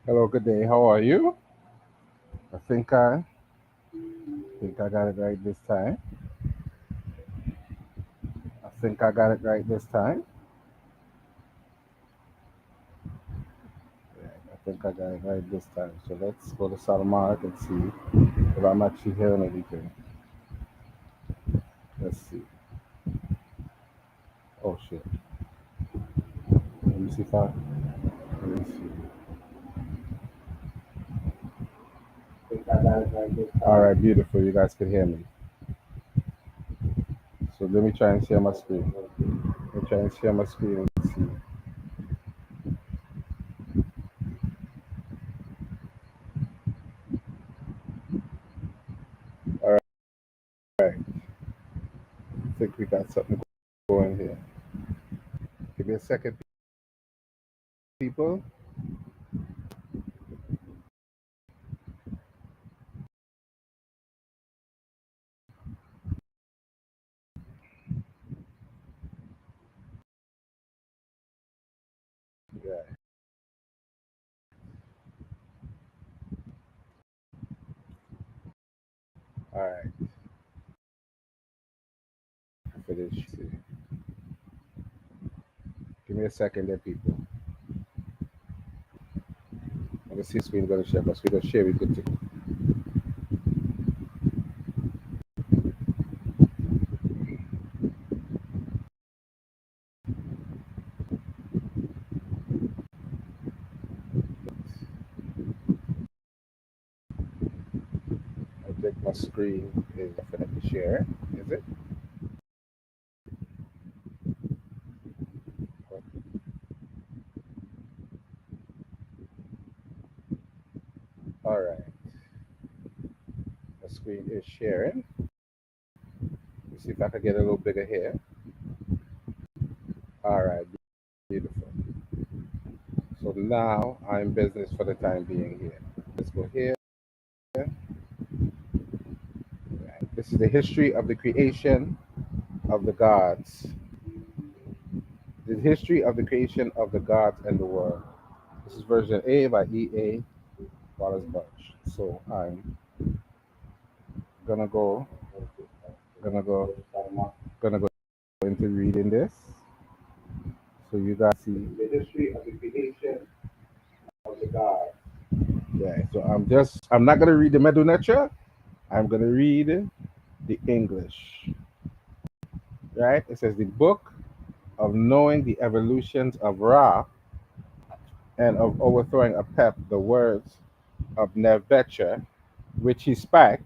Hello, good day. How are you? I think I got it right this time. I think I got it right this time. Yeah, I think I got it right this time. So let's go to Salamark and see if I'm actually hearing anything. Let's see. Oh shit. Let me see if I. Let me see. Think I got it right this time. All right, beautiful. You guys can hear me. So let me try and share my screen. Let me try and share my screen and see. All right. I think we got something going here. Give me a second, people. Yeah. All right. Finish. Give me a second there, people. I'm gonna see screen gonna share, but screen gonna share we good to I think my screen is definitely share. Is it? All right. The screen is sharing. Let's see if I can get a little bigger here. All right, beautiful. So now I'm business for the time being here. Let's go here. Right. This is the history of the creation of the gods. The history of the creation of the gods and the world. This is version A by EA Wallace Bunch. So I'm gonna go, gonna go, gonna go into reading this. So you guys see the history of the creation of the God. Yeah. So I'm not gonna read the Medu Neter. I'm gonna read the English. Right. It says the book of knowing the evolutions of Ra and of overthrowing a pep the words of Nevecha, which he spake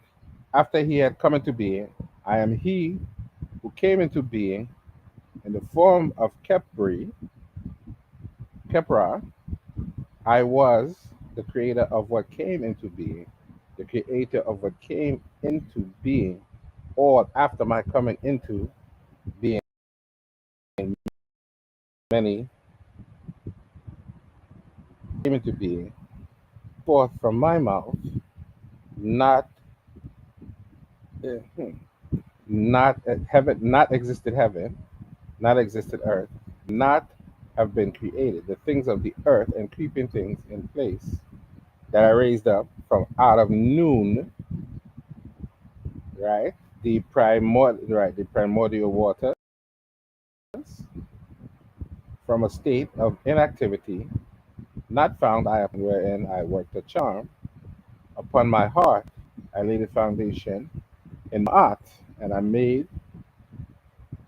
after he had come into being. I am he who came into being in the form of Kepra. I was the creator of what came into being, the creator of what came into being, or after my coming into being, many came into being, forth from my mouth, not uh, hmm, not heaven, not existed heaven, not existed earth, not have been created. The things of the earth and creeping things in place that I raised up from out of noon, right? The primordial waters from a state of inactivity, not found I upon wherein I worked a charm. Upon my heart I laid a foundation in my art, and I made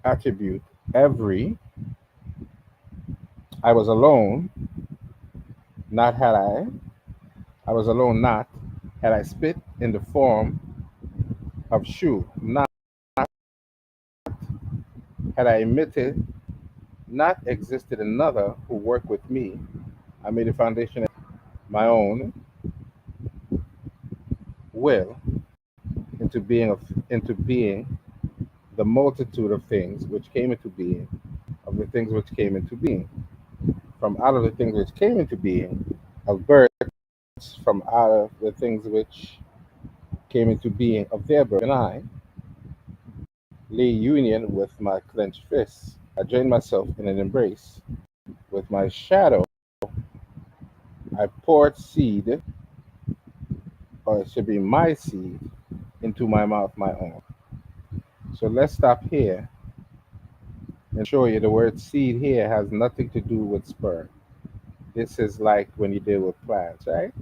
attribute every. I was alone, not had I was alone not had I spit in the form of shoe, not had I emitted, not existed another who worked with me. I made a foundation my own will into being the multitude of things which came into being, of the things which came into being. From out of the things which came into being, of birds, from out of the things which came into being, of their birth, and I lay union with my clenched fists. I joined myself in an embrace with my shadow. I poured seed, or it should be my seed, into my mouth, my own. So let's stop here and show you the word seed here has nothing to do with sperm. This is like when you deal with plants, right?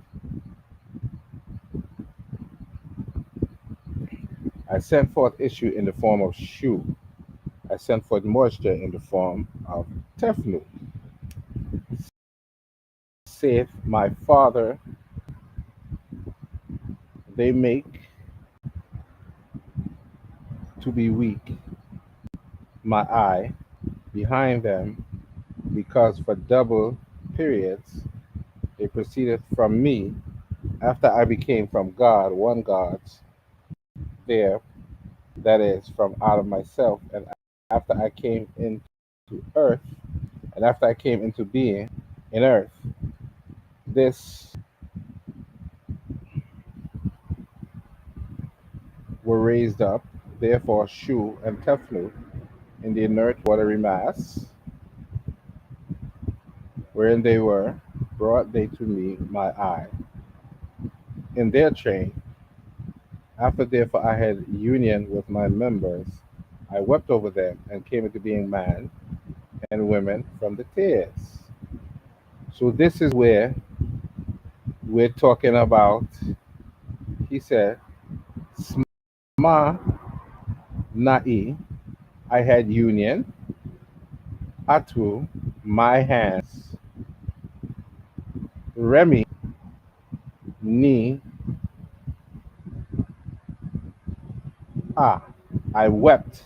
I sent forth issue in the form of shu. I sent forth moisture in the form of tefnu. Saith my father, they make to be weak my eye behind them, because for double periods they proceeded from me after I became from God, one God's there, that is, from out of myself, and after I came into earth, and after I came into being in earth, this were raised up, therefore Shu and Teflu, in the inert watery mass, wherein they were, brought they to me my eye, in their train. After therefore I had union with my members, I wept over them, and came into being man and women from the tears. So this is where we're talking about, he said, Sma Na'i, I had union, Atu, my hands, Remi, Ni, Ah, I wept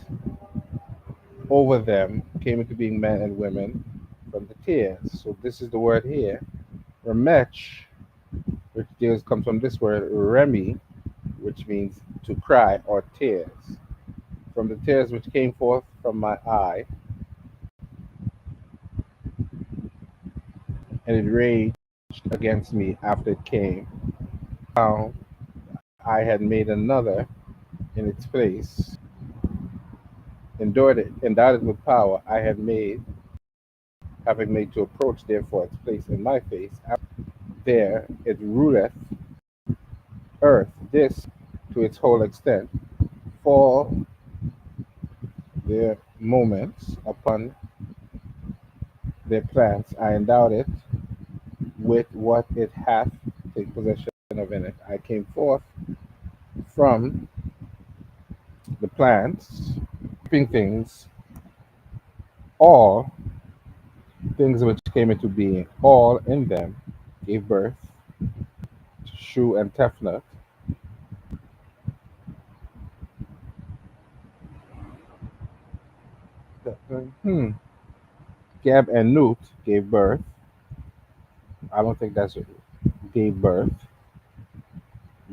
over them, came into being men and women from the tears. So this is the word here, Remech, which comes from this word, Remi, which means to cry or tears. From the tears which came forth from my eye, and it raged against me after it came. Now I had made another in its place, endured it, endowed it with power. I had made, having made to approach therefore its place in my face. There it ruleth earth, this to its whole extent, fall their moments upon their plants. I endowed it with what it hath take possession of in it. I came forth from the plants, creeping things, all things which came into being, all in them gave birth to Shu and Tefnut. Geb and Nut gave birth. I don't think that's it. Gave birth.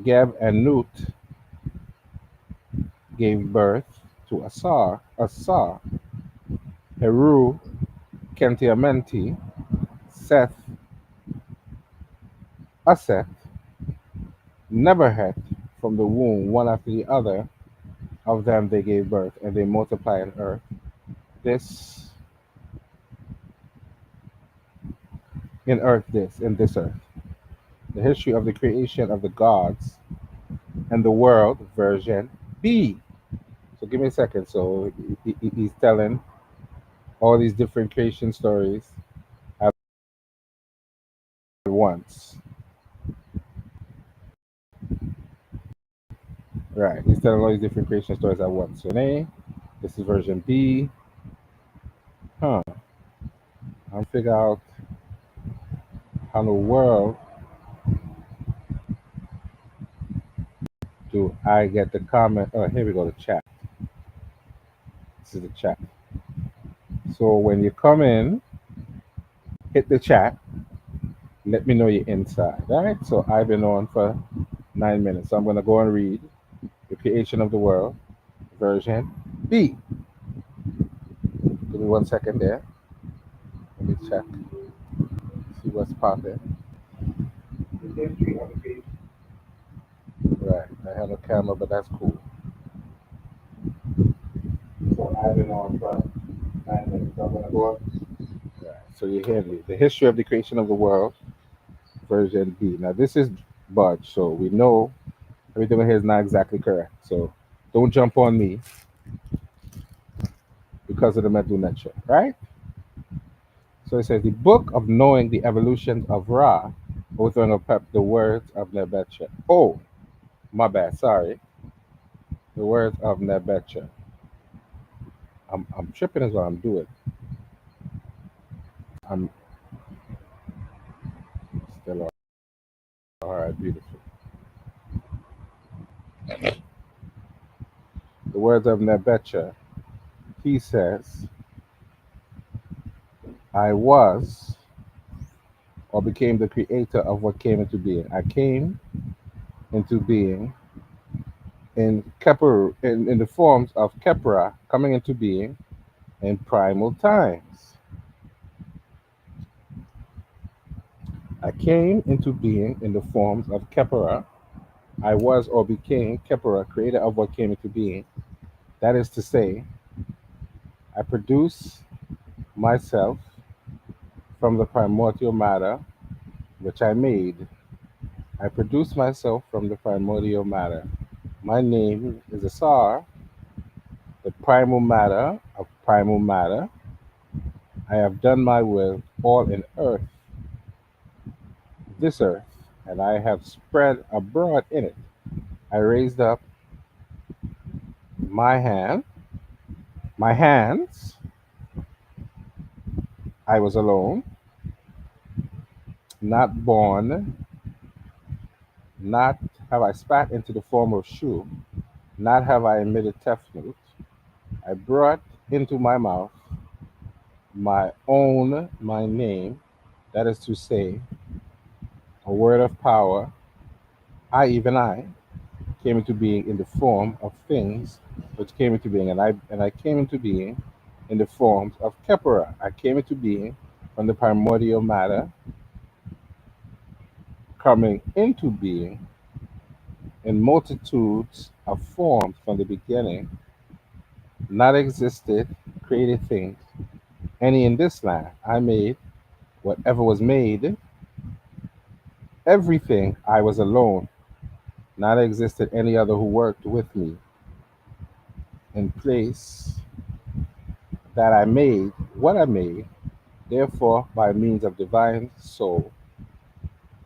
Geb and Nut gave birth to Asar. Asar, Heru, Kentiamenti, Seth, Aseth, Neberhet, from the womb, one after the other of them they gave birth, and they multiplied in earth. This in earth, this in this earth. The history of the creation of the gods and the world, version B. So give me a second. So he's telling all these different creation stories at once. Right. He's telling all these different creation stories at once. So A, this is version B. Huh. I'll figure out how in the world do I get the comment. Oh, here we go, the chat. This is the chat. So when you come in, hit the chat. Let me know you're inside. All right. So I've been on for 9 minutes. So I'm going to go and read the creation of the world, version B. Give me 1 second there. Let me check. See what's popping. Right. I have a camera, but that's cool. So I've been on for 9 minutes. So I'm going to go on. Right. So you hear me. The history of the creation of the world, version B. Now this is Budge, so we know everything in here is not exactly correct. So don't jump on me because of the mental nature, right? So it says the book of knowing the evolution of Ra, overthrowing of Pep, the words of Nebecha. Oh, my bad, sorry. The words of Nebecha. I'm tripping as well I'm doing. I'm still all right, beautiful. The words of Nebecha. He says, I was or became the creator of what came into being. I came into being in the forms of Kepra coming into being in primal times. I came into being in the forms of Kepra. I was or became Kepra, creator of what came into being. That is to say, I produce myself from the primordial matter which I made. I produce myself from the primordial matter. My name is Asar, the primal matter of primal matter. I have done my will all in earth, this earth, and I have spread abroad in it. I raised up my hand, my hands. I was alone, not born, not have I spat into the form of shoe, not have I emitted tefnut. I brought into my mouth my own, my name, that is to say, a word of power. I came into being in the form of things which came into being, and I came into being in the forms of Kepera. I came into being from the primordial matter, coming into being in multitudes of forms from the beginning, not existed, created things, any in this land. I made whatever was made, everything I was alone, not existed any other who worked with me in place that I made what I made, therefore by means of divine soul,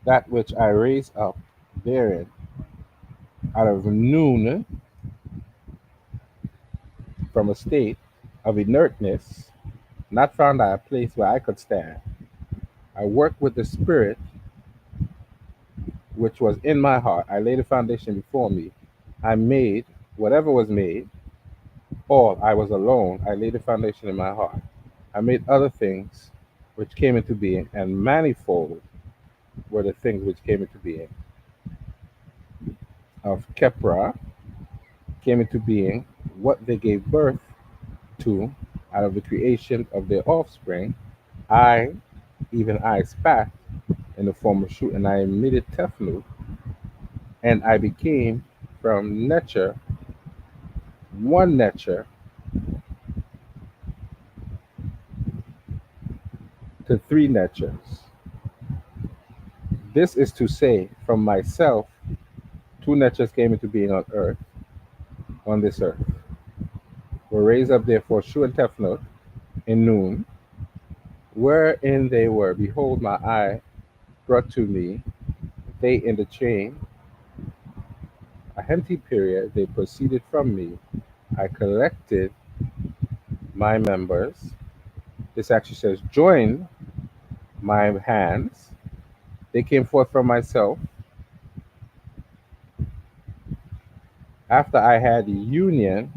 that which I raise up therein out of noon from a state of inertness, not found at a place where I could stand. I worked with the spirit which was in my heart. I laid a foundation before me. I made whatever was made, all I was alone. I laid a foundation in my heart. I made other things which came into being, and manifold were the things which came into being. Of Kepra came into being what they gave birth to out of the creation of their offspring. I, even I, spat in the form of shoot, and I emitted tefnu, and I became from nature, one nature, to three natures. This is to say, from myself, two natures came into being on earth, on this earth. Were raised up therefore Shu and Tefnut in noon, wherein they were. Behold, my eye brought to me, they in the chain, a empty period, they proceeded from me. I collected my members. This actually says, join my hands. They came forth from myself after I had union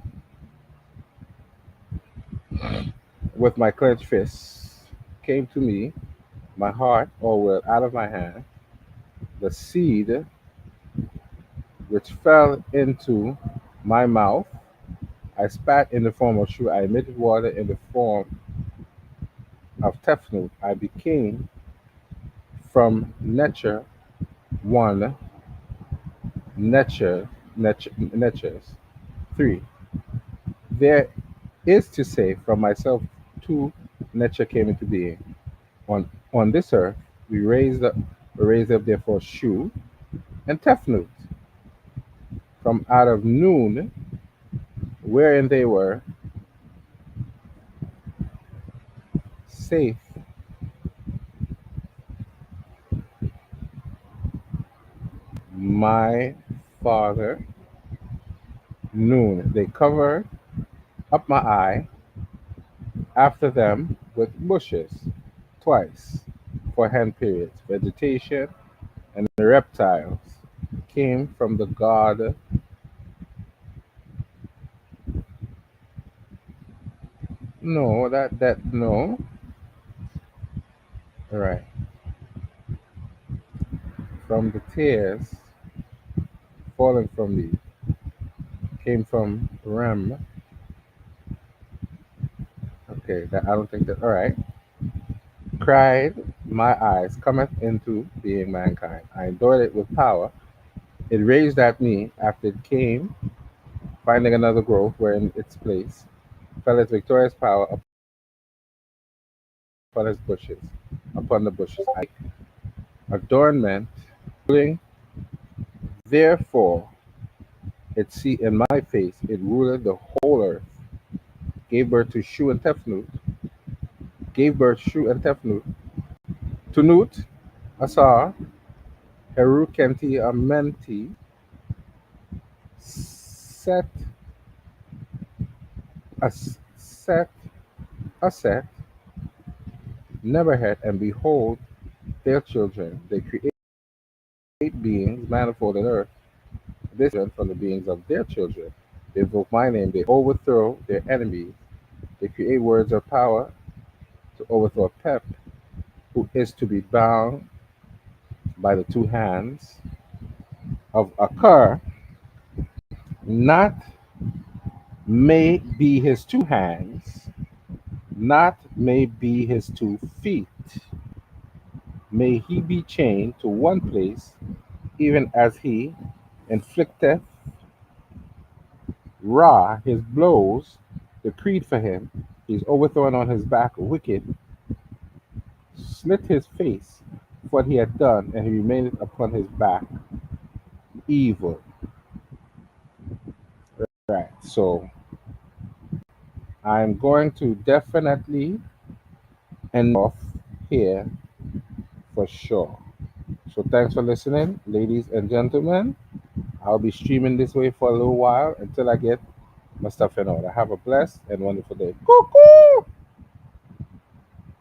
with my clenched fists. Came to me, my heart, or will, out of my hand, the seed which fell into my mouth. I spat in the form of shoe. I emitted water in the form of tefnut. I became from nature one, natures three. There is to say, from myself two nature came into being. On this earth, we raised up. raised up therefore Shu and Tephnut from out of Noon, wherein they were safe. My father Noon. They covered up my eye after them with bushes twice for hand periods. Vegetation and the reptiles came from the god. No, that no. Right. From the tears falling from me came from Rem. Okay, that I don't think that. All right. Cried my eyes cometh into being mankind. I endured it with power. It raised at me after it came, finding another growth where in its place fell its victorious power upon his bushes, upon the bushes. I adornment, ruling therefore it see in my face, it ruled the whole earth, gave birth to Shu and Tephnut, gave birth Shu and Tephnut, to Nut, Asar, Heru Kenti Amenti, Set, Set, Aset, Neverhet, and behold their children. They create beings manifold in earth, this from the beings of their children. They invoke my name, they overthrow their enemies, they create words of power to overthrow Pep, who is to be bound by the two hands of Akar, not may be his two hands, not may be his 2 feet. May he be chained to one place, even as he inflicteth Ra his blows decreed for him. He is overthrown on his back, wicked, slit his face for what he had done, and he remained upon his back, evil. Right. So I'm going to definitely end off here for sure. So thanks for listening, ladies and gentlemen. I'll be streaming this way for a little while until I get my stuff in order. Have a blessed and wonderful day. Cuckoo!